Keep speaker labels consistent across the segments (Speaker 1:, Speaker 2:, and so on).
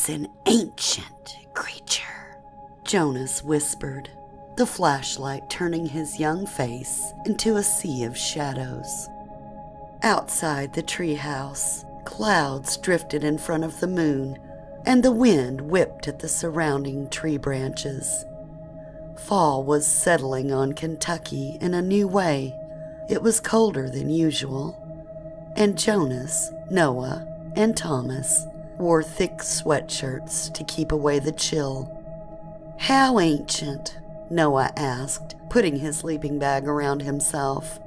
Speaker 1: is an ancient creature," Jonas whispered, the flashlight turning his young face into a sea of shadows. Outside the treehouse, clouds drifted in front of the moon, and the wind whipped at the surrounding tree branches. Fall was settling on Kentucky in a new way. It was colder than usual, and Jonas, Noah, and Thomas wore thick sweatshirts to keep away the chill. "How ancient?" Noah asked, putting his sleeping bag around himself.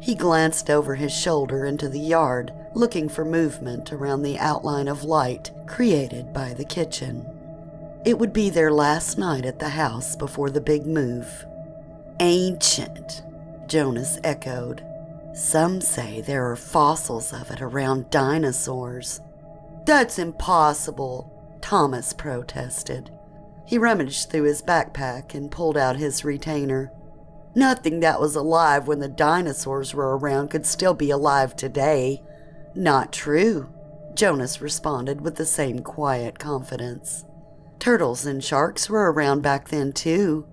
Speaker 1: He glanced over his shoulder into the yard, looking for movement around the outline of light created by the kitchen. It would be their last night at the house before the big move. "Ancient," Jonas echoed. "Some say there are fossils of it around dinosaurs." "That's impossible," Thomas protested. He rummaged through his backpack and pulled out his retainer. "Nothing that was alive when the dinosaurs were around could still be alive today." "Not true," Jonas responded with the same quiet confidence. "Turtles and sharks were around back then too."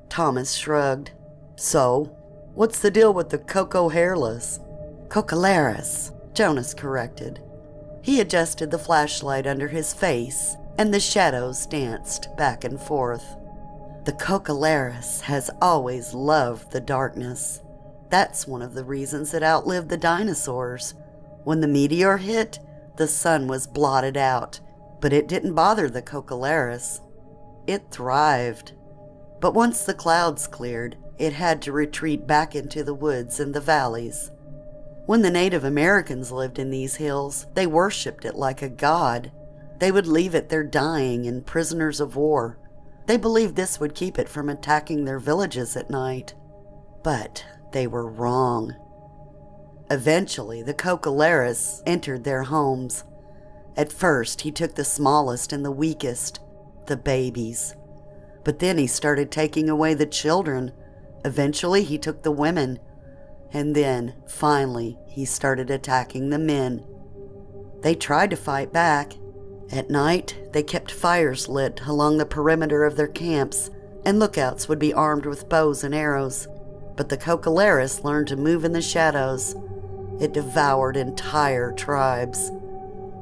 Speaker 1: Thomas shrugged. "So, what's the deal with the Kokkalaris?" "Kokkalaris," Jonas corrected. He adjusted the flashlight under his face, and the shadows danced back and forth. "The Kokkalaris has always loved the darkness. That's one of the reasons it outlived the dinosaurs. When the meteor hit, the sun was blotted out, but it didn't bother the Kokkalaris. It thrived. But once the clouds cleared, it had to retreat back into the woods and the valleys. When the Native Americans lived in these hills, they worshipped it like a god. They would leave it there dying and prisoners of war. They believed this would keep it from attacking their villages at night. But they were wrong. Eventually, the Kokkalaris entered their homes. At first, he took the smallest and the weakest, the babies. But then he started taking away the children. Eventually, he took the women. And then, finally, he started attacking the men. They tried to fight back. At night, they kept fires lit along the perimeter of their camps, and lookouts would be armed with bows and arrows. But the Kokkalaris learned to move in the shadows. It devoured entire tribes.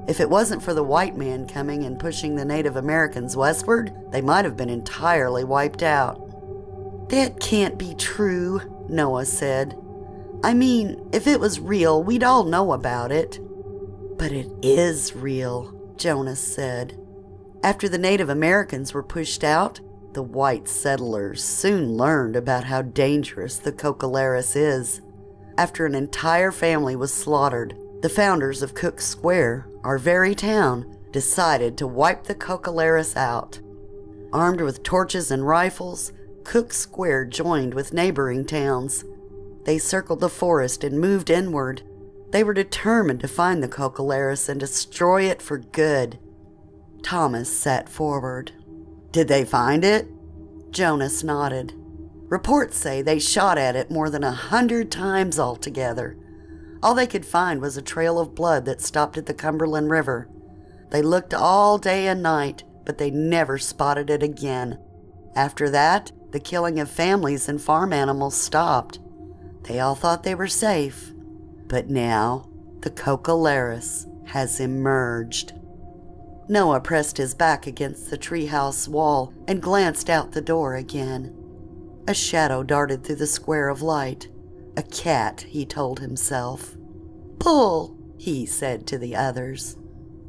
Speaker 1: If it wasn't for the white man coming and pushing the Native Americans westward, they might have been entirely wiped out. "That can't be true," Noah said. "I mean, if it was real, we'd all know about it." "But it is real," Jonas said. After the Native Americans were pushed out, the white settlers soon learned about how dangerous the Kokkalaris is. After an entire family was slaughtered, the founders of Cook Square, our very town, decided to wipe the Kokkalaris out. Armed with torches and rifles, Cook Square joined with neighboring towns. They circled the forest and moved inward. They were determined to find the Kokkalaris and destroy it for good. Thomas sat forward. "Did they find it?" Jonas nodded. "Reports say they shot at it more than 100 times altogether. All they could find was a trail of blood that stopped at the Cumberland River. They looked all day and night, but they never spotted it again. After that, the killing of families and farm animals stopped. They all thought they were safe. But now, the Kokkalaris has emerged." Noah pressed his back against the treehouse wall and glanced out the door again. A shadow darted through the square of light. A cat, he told himself. "Pull," he said to the others.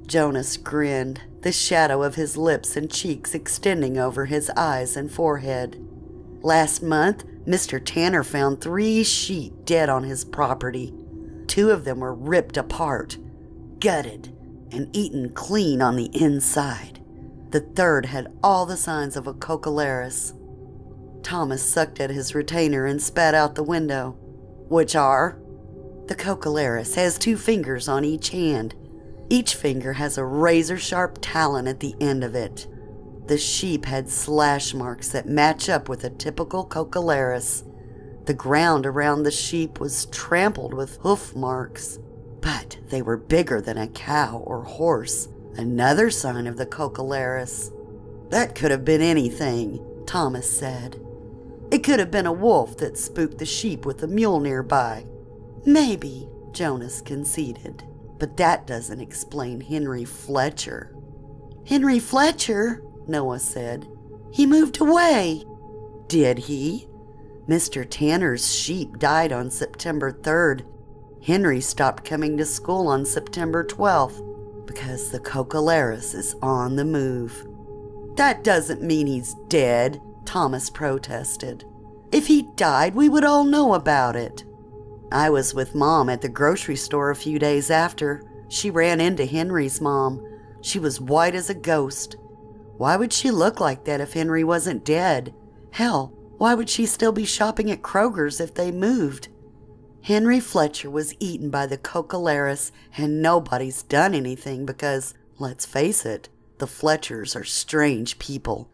Speaker 1: Jonas grinned, the shadow of his lips and cheeks extending over his eyes and forehead. "Last month, Mr. Tanner found 3 sheep dead on his property. 2 of them were ripped apart, gutted, and eaten clean on the inside. The 3rd had all the signs of a Kokkalaris." Thomas sucked at his retainer and spat out the window. "Which are?" "The Kokkalaris has 2 fingers on each hand. Each finger has a razor-sharp talon at the end of it. The sheep had slash marks that match up with a typical Kokkalaris. The ground around the sheep was trampled with hoof marks, but they were bigger than a cow or horse, Another sign of the Kokkalaris. That could have been anything, Thomas said. It could have been a wolf that spooked the sheep with a mule nearby. Maybe, Jonas conceded, but that doesn't explain Henry Fletcher. Henry Fletcher? Noah said. He moved away. Did he? Mr. Tanner's sheep died on September 3rd. Henry stopped coming to school on September 12th because the Kokkalaris is on the move. That doesn't mean he's dead, Thomas protested. If he died, we would all know about it. I was with Mom at the grocery store a few days after. She ran into Henry's mom. She was white as a ghost. Why would she look like that if Henry wasn't dead? Hell, why would she still be shopping at Kroger's if they moved? Henry Fletcher was eaten by the Kokkalaris, and nobody's done anything because, let's face it, the Fletchers are strange people.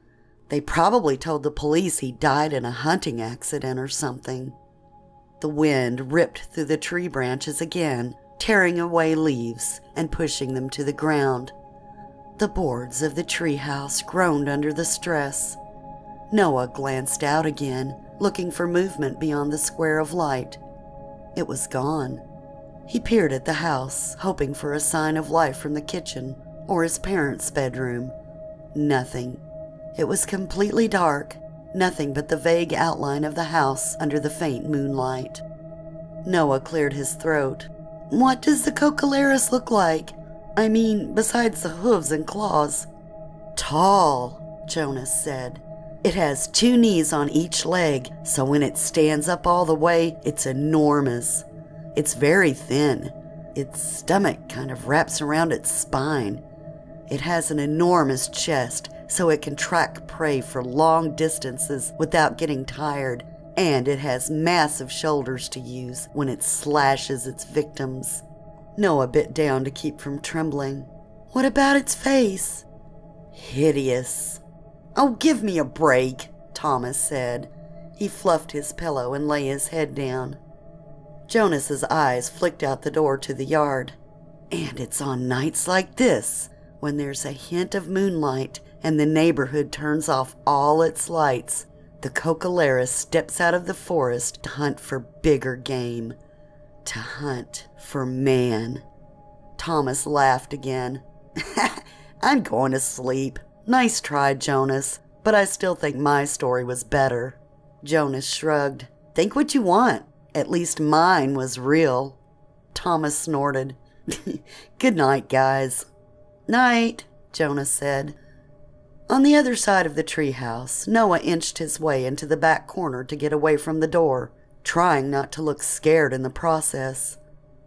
Speaker 1: They probably told the police he died in a hunting accident or something. The wind ripped through the tree branches again, tearing away leaves and pushing them to the ground. The boards of the treehouse groaned under the stress. Noah glanced out again, looking for movement beyond the square of light. It was gone. He peered at the house, hoping for a sign of life from the kitchen or his parents' bedroom. Nothing. It was completely dark, nothing but the vague outline of the house under the faint moonlight. Noah cleared his throat. What does the Kokkalaris look like? I mean, besides the hooves and claws. Tall, Jonas said. It has 2 knees on each leg, so when it stands up all the way, it's enormous. It's very thin. Its stomach kind of wraps around its spine. It has an enormous chest, so it can track prey for long distances without getting tired, and it has massive shoulders to use when it slashes its victims. Noah bit down to keep from trembling. What about its face? Hideous. Oh, give me a break, Thomas said. He fluffed his pillow and lay his head down. Jonas's eyes flicked out the door to the yard. And it's on nights like this, when there's a hint of moonlight and the neighborhood turns off all its lights, the Kokkalaris steps out of the forest to hunt for bigger game. To hunt for man. Thomas laughed again. I'm going to sleep. Nice try, Jonas, but I still think my story was better. Jonas shrugged. Think what you want. At least mine was real. Thomas snorted. Good night, guys. Night, Jonas said. On the other side of the treehouse, Noah inched his way into the back corner to get away from the door, trying not to look scared in the process.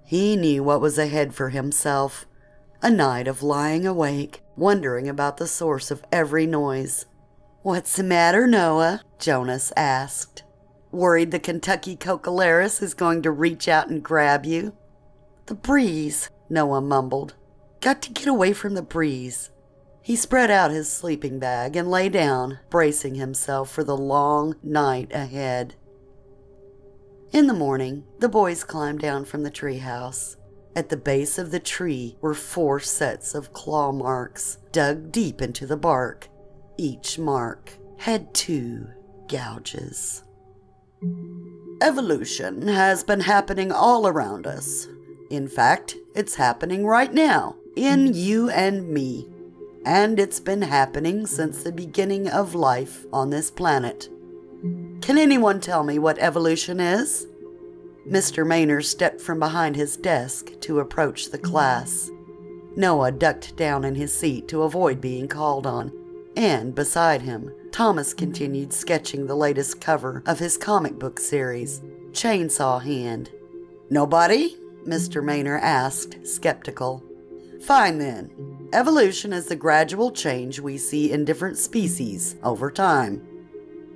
Speaker 1: He knew what was ahead for himself. A night of lying awake, wondering about the source of every noise. What's the matter, Noah? Jonas asked. Worried the Kentucky Kokkalaris is going to reach out and grab you? The breeze, Noah mumbled. Got to get away from the breeze. He spread out his sleeping bag and lay down, bracing himself for the long night ahead. In the morning, the boys climbed down from the treehouse. At the base of the tree were 4 sets of claw marks dug deep into the bark. Each mark had 2 gouges. Evolution has been happening all around us. In fact, it's happening right now, in you and me. And it's been happening since the beginning of life on this planet. Can anyone tell me what evolution is? Mr. Maynard stepped from behind his desk to approach the class. Noah ducked down in his seat to avoid being called on, and beside him, Thomas continued sketching the latest cover of his comic book series, Chainsaw Hand. Nobody? Mr. Maynard asked, skeptical. Fine then. Evolution is the gradual change we see in different species over time.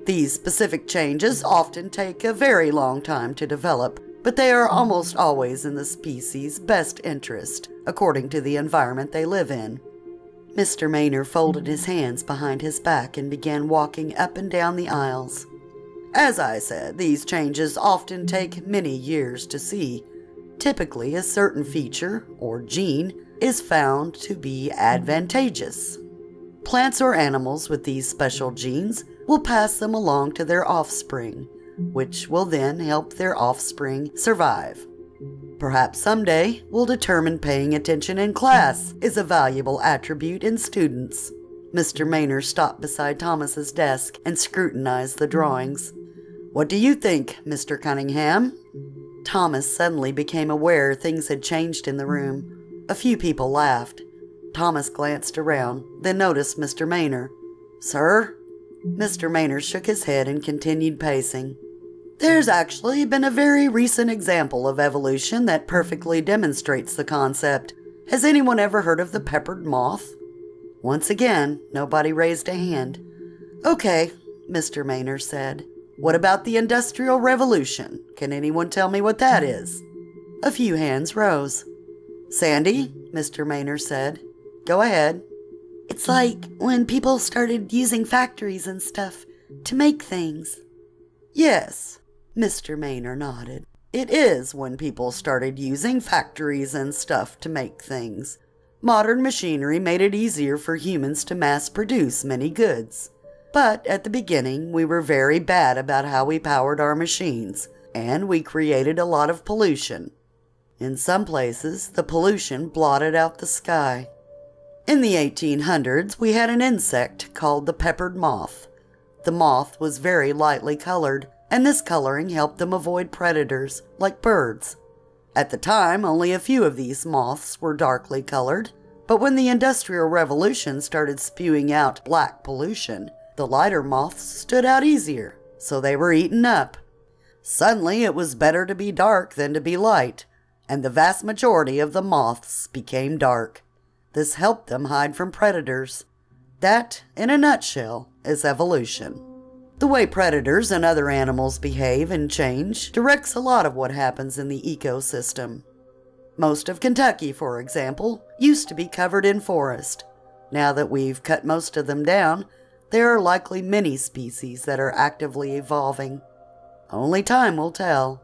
Speaker 1: These specific changes often take a very long time to develop, but they are almost always in the species' best interest, according to the environment they live in. Mr. Maynard folded his hands behind his back and began walking up and down the aisles. As I said, these changes often take many years to see. Typically, a certain feature, or gene, is found to be advantageous. Plants or animals with these special genes will pass them along to their offspring, which will then help their offspring survive. Perhaps someday we'll determine paying attention in class is a valuable attribute in students. Mr. Maynard stopped beside Thomas's desk and scrutinized the drawings. "What do you think, Mr. Cunningham?" Thomas suddenly became aware things had changed in the room. A few people laughed. Thomas glanced around, then noticed Mr. Maynard. "Sir?" Mr. Maynard shook his head and continued pacing. "There's actually been a very recent example of evolution that perfectly demonstrates the concept. Has anyone ever heard of the peppered moth?" Once again, nobody raised a hand. "Okay," Mr. Maynard said. "What about the Industrial Revolution? Can anyone tell me what that is?" A few hands rose. "Sandy," Mr. Maynard said. "Go ahead."
Speaker 2: "It's like when people started using factories and stuff to make things."
Speaker 1: "Yes," Mr. Maynard nodded. "It is when people started using factories and stuff to make things. Modern machinery made it easier for humans to mass produce many goods. But at the beginning, we were very bad about how we powered our machines, and we created a lot of pollution. In some places, the pollution blotted out the sky. In the 1800s, we had an insect called the peppered moth. The moth was very lightly colored, and this coloring helped them avoid predators, like birds. At the time, only a few of these moths were darkly colored, but when the Industrial Revolution started spewing out black pollution, the lighter moths stood out easier, so they were eaten up. Suddenly, it was better to be dark than to be light, and the vast majority of the moths became dark. This helped them hide from predators. That, in a nutshell, is evolution. The way predators and other animals behave and change directs a lot of what happens in the ecosystem. Most of Kentucky, for example, used to be covered in forest. Now that we've cut most of them down, there are likely many species that are actively evolving. Only time will tell.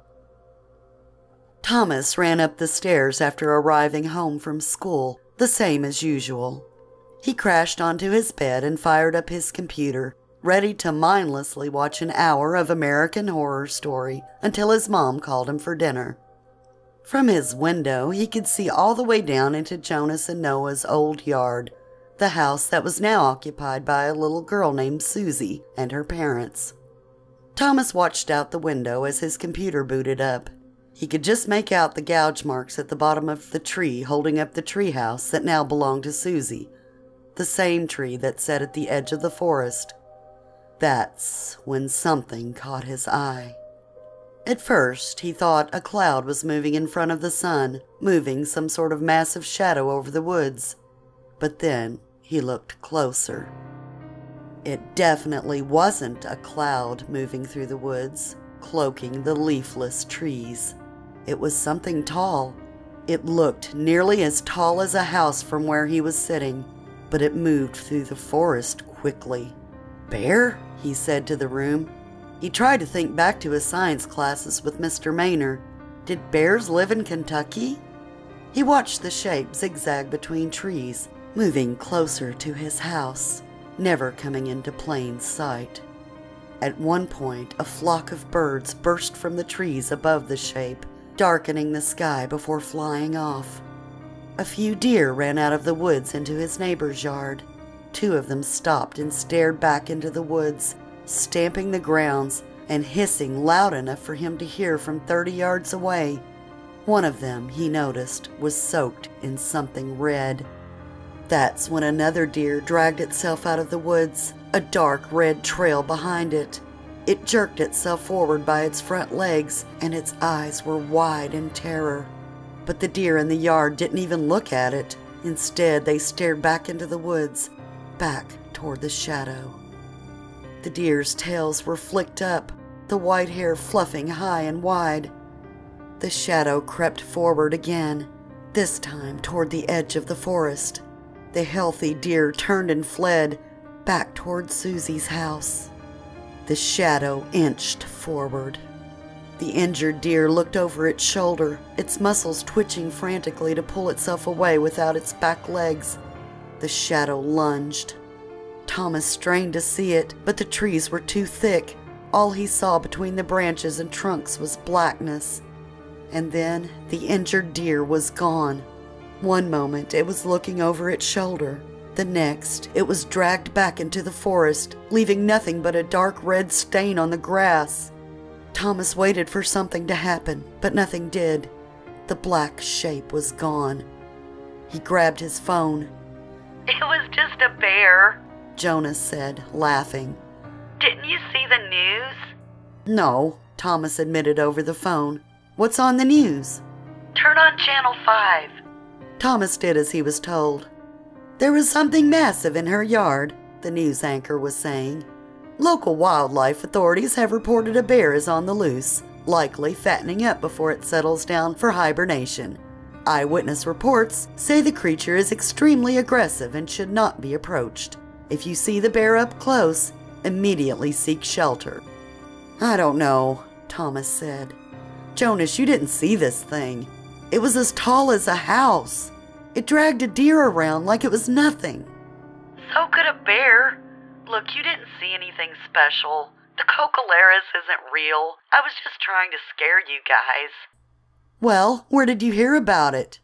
Speaker 1: Thomas ran up the stairs after arriving home from school, the same as usual. He crashed onto his bed and fired up his computer, ready to mindlessly watch an hour of American Horror Story until his mom called him for dinner. From his window, he could see all the way down into Jonas and Noah's old yard, the house that was now occupied by a little girl named Susie and her parents. Thomas watched out the window as his computer booted up. He could just make out the gouge marks at the bottom of the tree holding up the treehouse that now belonged to Susie, the same tree that sat at the edge of the forest. That's when something caught his eye. At first, he thought a cloud was moving in front of the sun, moving some sort of massive shadow over the woods. But then he looked closer. It definitely wasn't a cloud moving through the woods, cloaking the leafless trees. It was something tall. It looked nearly as tall as a house from where he was sitting, but it moved through the forest quickly. "Bear?" he said to the room. He tried to think back to his science classes with Mr. Maynard. Did bears live in Kentucky? He watched the shape zigzag between trees, moving closer to his house, never coming into plain sight. At one point, a flock of birds burst from the trees above the shape, darkening the sky before flying off. A few deer ran out of the woods into his neighbor's yard. Two of them stopped and stared back into the woods, stamping the grounds and hissing loud enough for him to hear from 30 yards away. One of them, he noticed, was soaked in something red. That's when another deer dragged itself out of the woods, a dark red trail behind it. It jerked itself forward by its front legs, and its eyes were wide in terror. But the deer in the yard didn't even look at it. Instead, they stared back into the woods, back toward the shadow. The deer's tails were flicked up, the white hair fluffing high and wide. The shadow crept forward again, this time toward the edge of the forest. The healthy deer turned and fled, back toward Susie's house. The shadow inched forward. The injured deer looked over its shoulder, its muscles twitching frantically to pull itself away without its back legs. The shadow lunged. Thomas strained to see it, but the trees were too thick. All he saw between the branches and trunks was blackness. And then the injured deer was gone. One moment it was looking over its shoulder. The next, it was dragged back into the forest, leaving nothing but a dark red stain on the grass. Thomas waited for something to happen, but nothing did. The black shape was gone. He grabbed his phone.
Speaker 2: "It was just a bear,"
Speaker 1: Jonas said, laughing.
Speaker 2: "Didn't you see the news?"
Speaker 1: No, Thomas admitted over the phone. What's on the news?
Speaker 2: "Turn on Channel 5.
Speaker 1: Thomas did as he was told. There was something massive in her yard, the news anchor was saying. Local wildlife authorities have reported a bear is on the loose, likely fattening up before it settles down for hibernation. Eyewitness reports say the creature is extremely aggressive and should not be approached. If you see the bear up close, immediately seek shelter." "I don't know," Thomas said. "Jonas, you didn't see this thing. It was as tall as a house. It dragged a deer around like it was nothing."
Speaker 2: "So could a bear. Look, you didn't see anything special. The Kokkalaris isn't real. I was just trying to scare you guys."
Speaker 1: "Well, where did you hear about it?"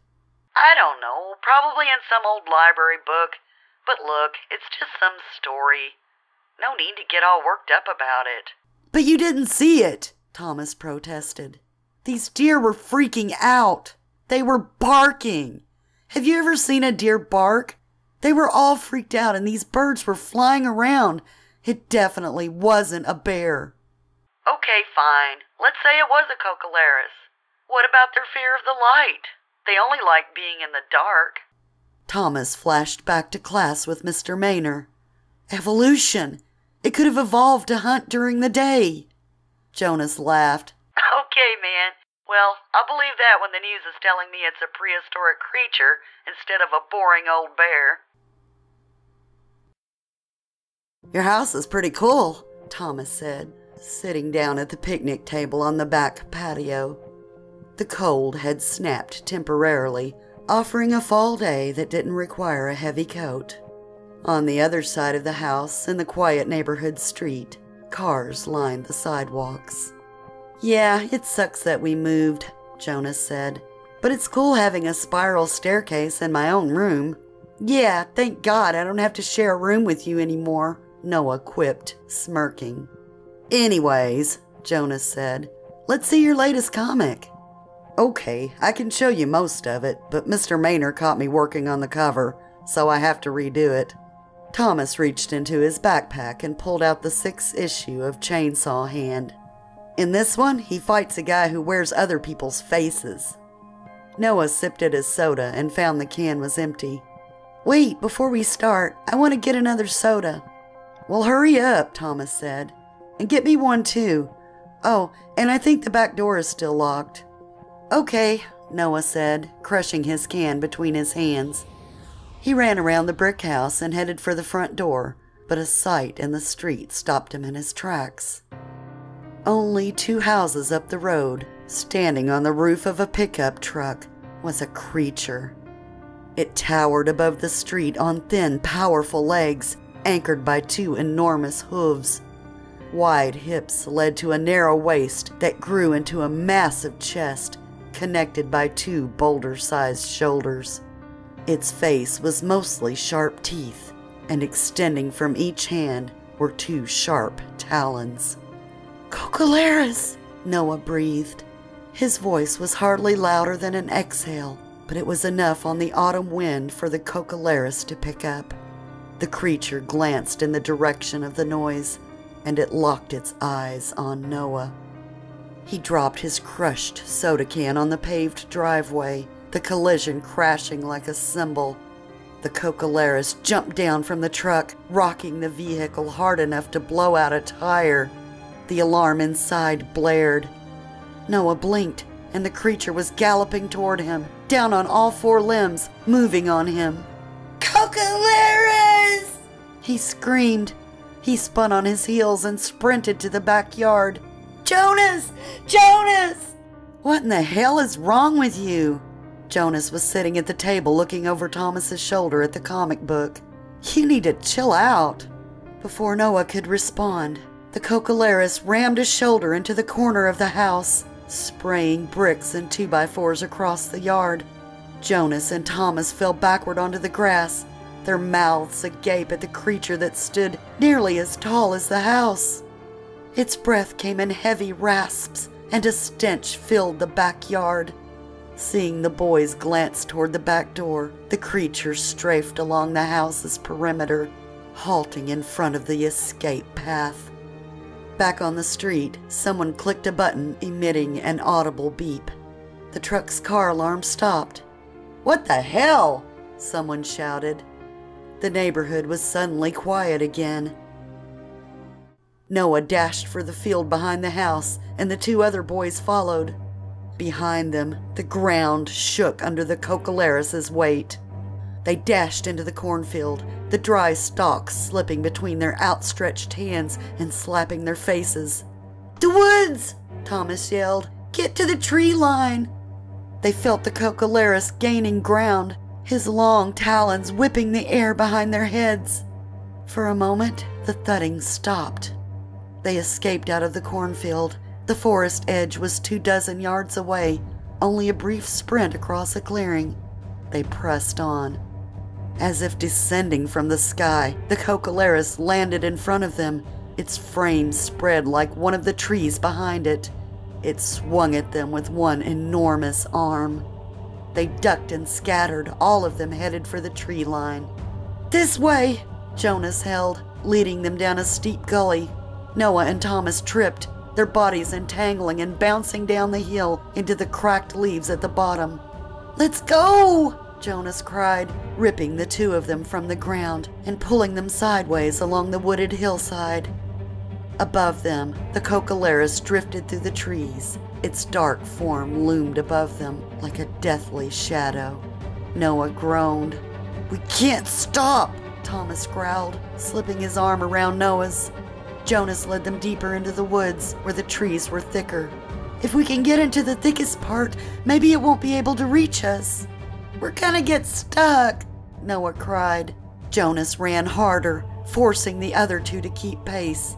Speaker 2: "I don't know. Probably in some old library book. But look, it's just some story. No need to get all worked up about it."
Speaker 1: "But you didn't see it," Thomas protested. "These deer were freaking out. They were barking. Have you ever seen a deer bark? They were all freaked out and these birds were flying around. It definitely wasn't a bear."
Speaker 2: "Okay, fine. Let's say it was a Kokkalaris. What about their fear of the light? They only like being in the dark."
Speaker 1: Thomas flashed back to class with Mr. Maynor. "Evolution. It could have evolved to hunt during the day." Jonas laughed.
Speaker 2: "Okay, man. Well, I'll believe that when the news is telling me it's a prehistoric creature instead of a boring old bear."
Speaker 1: "Your house is pretty cool," Thomas said, sitting down at the picnic table on the back patio. The cold had snapped temporarily, offering a fall day that didn't require a heavy coat. On the other side of the house, in the quiet neighborhood street, cars lined the sidewalks. "Yeah, it sucks that we moved," Jonas said. "But it's cool having a spiral staircase in my own room." "Yeah, thank God I don't have to share a room with you anymore," Noah quipped, smirking. "Anyways," Jonas said, "let's see your latest comic." "Okay, I can show you most of it, but Mr. Maynor caught me working on the cover, so I have to redo it." Thomas reached into his backpack and pulled out the 6th issue of Chainsaw Hand. In this one, he fights a guy who wears other people's faces. Noah sipped at his soda and found the can was empty. "Wait, before we start, I want to get another soda." "Well, hurry up," Thomas said. "And get me one too. Oh, and I think the back door is still locked." "Okay," Noah said, crushing his can between his hands. He ran around the brick house and headed for the front door, but a sight in the street stopped him in his tracks. Only 2 houses up the road, standing on the roof of a pickup truck, was a creature. It towered above the street on thin, powerful legs, anchored by 2 enormous hooves. Wide hips led to a narrow waist that grew into a massive chest, connected by 2 boulder-sized shoulders. Its face was mostly sharp teeth, and extending from each hand were 2 sharp talons. "Kokkalaris," Noah breathed. His voice was hardly louder than an exhale, but it was enough on the autumn wind for the Kokkalaris to pick up. The creature glanced in the direction of the noise, and it locked its eyes on Noah. He dropped his crushed soda can on the paved driveway, the collision crashing like a cymbal. The Kokkalaris jumped down from the truck, rocking the vehicle hard enough to blow out a tire. The alarm inside blared. Noah blinked, and the creature was galloping toward him, down on all 4 limbs, moving on him. "Kokkalaris!" he screamed. He spun on his heels and sprinted to the backyard. Jonas! Jonas! What in the hell is wrong with you? Jonas was sitting at the table looking over Thomas's shoulder at the comic book. You need to chill out. Before Noah could respond, the Kokkalaris rammed his shoulder into the corner of the house, spraying bricks and 2x4s across the yard. Jonas and Thomas fell backward onto the grass, their mouths agape at the creature that stood nearly as tall as the house. Its breath came in heavy rasps, and a stench filled the backyard. Seeing the boys glance toward the back door, the creature strafed along the house's perimeter, halting in front of the escape path. Back on the street, someone clicked a button emitting an audible beep. The truck's car alarm stopped. "What the hell?" someone shouted. The neighborhood was suddenly quiet again. Noah dashed for the field behind the house, and the 2 other boys followed. Behind them, the ground shook under the Kokkalaris' weight. They dashed into the cornfield, the dry stalks slipping between their outstretched hands and slapping their faces. "The woods!" Thomas yelled. "Get to the tree line!" They felt the Kokkalaris gaining ground, his long talons whipping the air behind their heads. For a moment, the thudding stopped. They escaped out of the cornfield. The forest edge was 24 yards away, only a brief sprint across a clearing. They pressed on. As if descending from the sky, the Kokkalaris landed in front of them, its frame spread like one of the trees behind it. It swung at them with one enormous arm. They ducked and scattered, all of them headed for the tree line. "This way!" Jonas held, leading them down a steep gully. Noah and Thomas tripped, their bodies entangling and bouncing down the hill into the cracked leaves at the bottom. "Let's go!" Jonas cried, ripping the 2 of them from the ground and pulling them sideways along the wooded hillside. Above them, the Kokkalaris drifted through the trees. Its dark form loomed above them like a deathly shadow. Noah groaned. "We can't stop!" Thomas growled, slipping his arm around Noah's. Jonas led them deeper into the woods, where the trees were thicker. "If we can get into the thickest part, maybe it won't be able to reach us." "We're gonna get stuck," Noah cried. Jonas ran harder, forcing the other 2 to keep pace.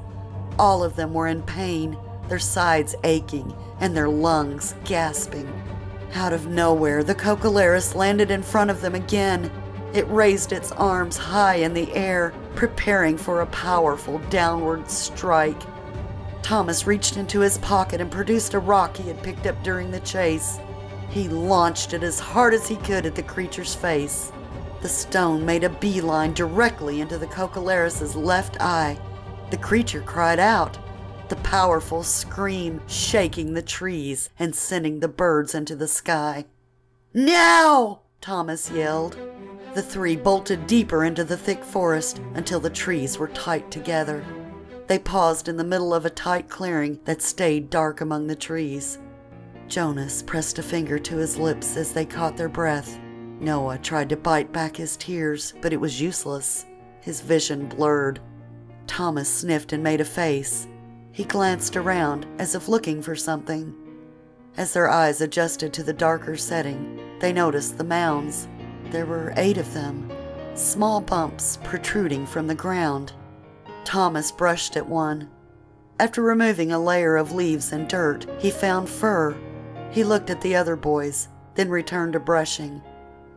Speaker 1: All of them were in pain, their sides aching and their lungs gasping. Out of nowhere, the Kokkalaris landed in front of them again. It raised its arms high in the air, preparing for a powerful downward strike. Thomas reached into his pocket and produced a rock he had picked up during the chase. He launched it as hard as he could at the creature's face. The stone made a beeline directly into the Kokkalaris' left eye. The creature cried out, the powerful scream shaking the trees and sending the birds into the sky. "Now!" Thomas yelled. The 3 bolted deeper into the thick forest until the trees were tight together. They paused in the middle of a tight clearing that stayed dark among the trees. Jonas pressed a finger to his lips as they caught their breath. Noah tried to bite back his tears, but it was useless. His vision blurred. Thomas sniffed and made a face. He glanced around as if looking for something. As their eyes adjusted to the darker setting, they noticed the mounds. There were 8 of them, small bumps protruding from the ground. Thomas brushed at one. After removing a layer of leaves and dirt, he found fur. He looked at the other boys, then returned to brushing.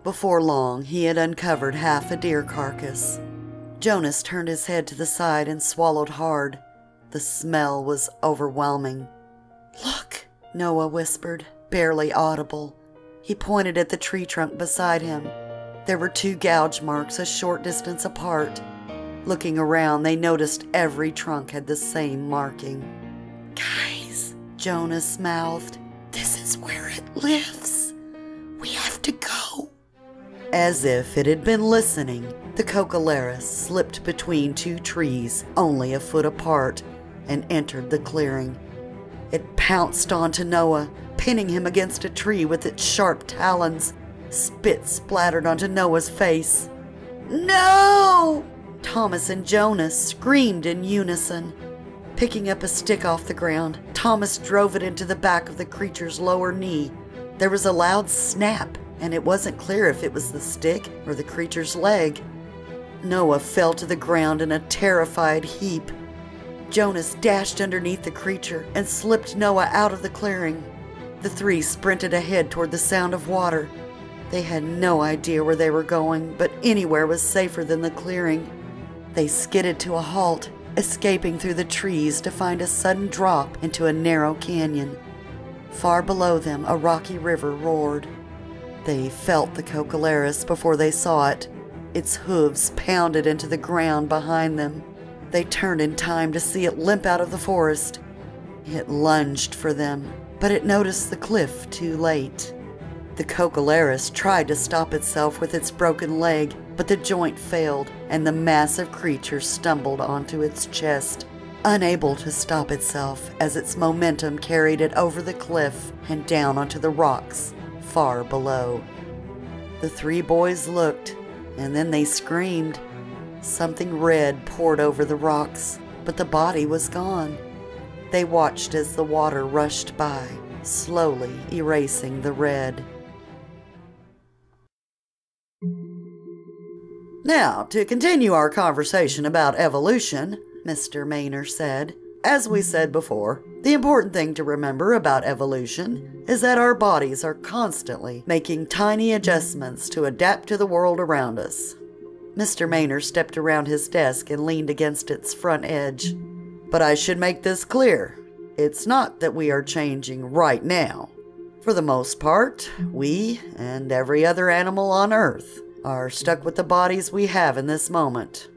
Speaker 1: Before long, he had uncovered half a deer carcass. Jonas turned his head to the side and swallowed hard. The smell was overwhelming. "Look," Noah whispered, barely audible. He pointed at the tree trunk beside him. There were 2 gouge marks a short distance apart. Looking around, they noticed every trunk had the same marking. "Guys," Jonas mouthed, "this is where it lives. We have to go." As if it had been listening, the Kokkalaris slipped between 2 trees only a foot apart and entered the clearing. It pounced onto Noah, pinning him against a tree with its sharp talons. Spit splattered onto Noah's face. "No!" Thomas and Jonas screamed in unison. Picking up a stick off the ground, Thomas drove it into the back of the creature's lower knee. There was a loud snap, and it wasn't clear if it was the stick or the creature's leg. Noah fell to the ground in a terrified heap. Jonas dashed underneath the creature and slipped Noah out of the clearing. The three sprinted ahead toward the sound of water. They had no idea where they were going, but anywhere was safer than the clearing. They skidded to a halt, escaping through the trees to find a sudden drop into a narrow canyon. Far below them, a rocky river roared. They felt the Kokkalaris before they saw it. Its hooves pounded into the ground behind them. They turned in time to see it limp out of the forest. It lunged for them, but it noticed the cliff too late. The Kokkalaris tried to stop itself with its broken leg, but the joint failed, and the massive creature stumbled onto its chest, unable to stop itself as its momentum carried it over the cliff and down onto the rocks far below. The three boys looked, and then they screamed. Something red poured over the rocks, but the body was gone. They watched as the water rushed by, slowly erasing the red.
Speaker 2: Now, to continue our conversation about evolution, Mr. Maynard said, as we said before, the important thing to remember about evolution is that our bodies are constantly making tiny adjustments to adapt to the world around us.
Speaker 1: Mr. Maynard stepped around his desk and leaned against its front edge.
Speaker 2: But I should make this clear. It's not that we are changing right now. For the most part, we and every other animal on Earth are stuck with the bodies we have in this moment.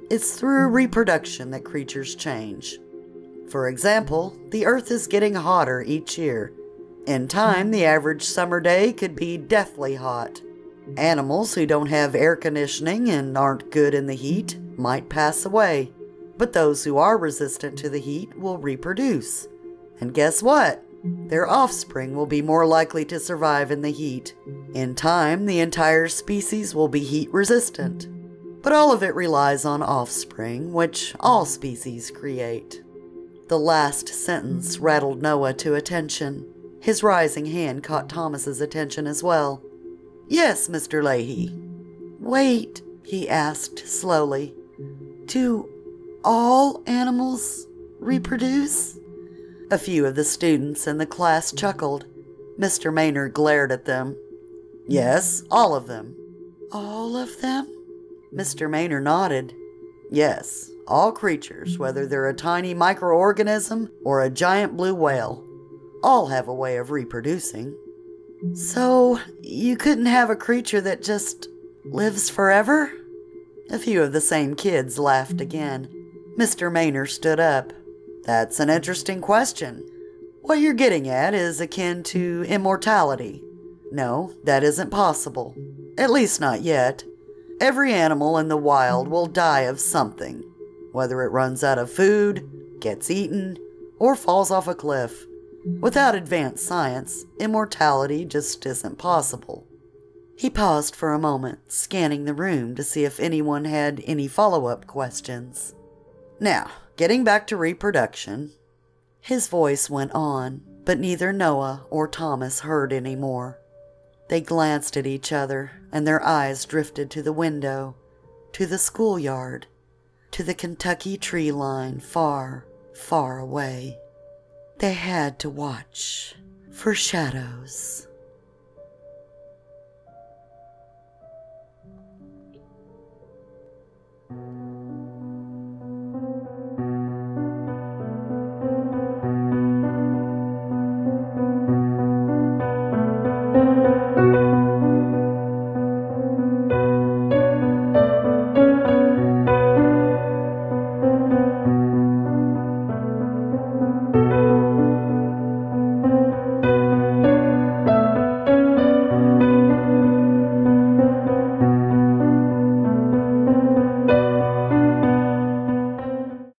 Speaker 2: It's through reproduction that creatures change. For example, the Earth is getting hotter each year. In time, the average summer day could be deathly hot. Animals who don't have air conditioning and aren't good in the heat might pass away, but those who are resistant to the heat will reproduce. And guess what? Their offspring will be more likely to survive in the heat. In time, the entire species will be heat resistant. But all of it relies on offspring, which all species create.
Speaker 1: The last sentence rattled Noah to attention. His rising hand caught Thomas's attention as well.
Speaker 2: Yes, Mr. Leahy.
Speaker 1: Wait, he asked slowly. Do all animals reproduce?
Speaker 2: A few of the students in the class chuckled. Mr. Maynard glared at them. Yes, all of them.
Speaker 1: All of them?
Speaker 2: Mr. Maynard nodded. Yes, all creatures, whether they're a tiny microorganism or a giant blue whale, all have a way of reproducing.
Speaker 1: So, you couldn't have a creature that just lives forever?
Speaker 2: A few of the same kids laughed again. Mr. Maynard stood up. That's an interesting question. What you're getting at is akin to immortality. No, that isn't possible. At least not yet. Every animal in the wild will die of something, whether it runs out of food, gets eaten, or falls off a cliff. Without advanced science, immortality just isn't possible.
Speaker 1: He paused for a moment, scanning the room to see if anyone had any follow-up questions.
Speaker 2: Now, getting back to reproduction.
Speaker 1: His voice went on, but neither Noah or Thomas heard any more. They glanced at each other, and their eyes drifted to the window, to the schoolyard, to the Kentucky tree line far, far away. They had to watch for shadows.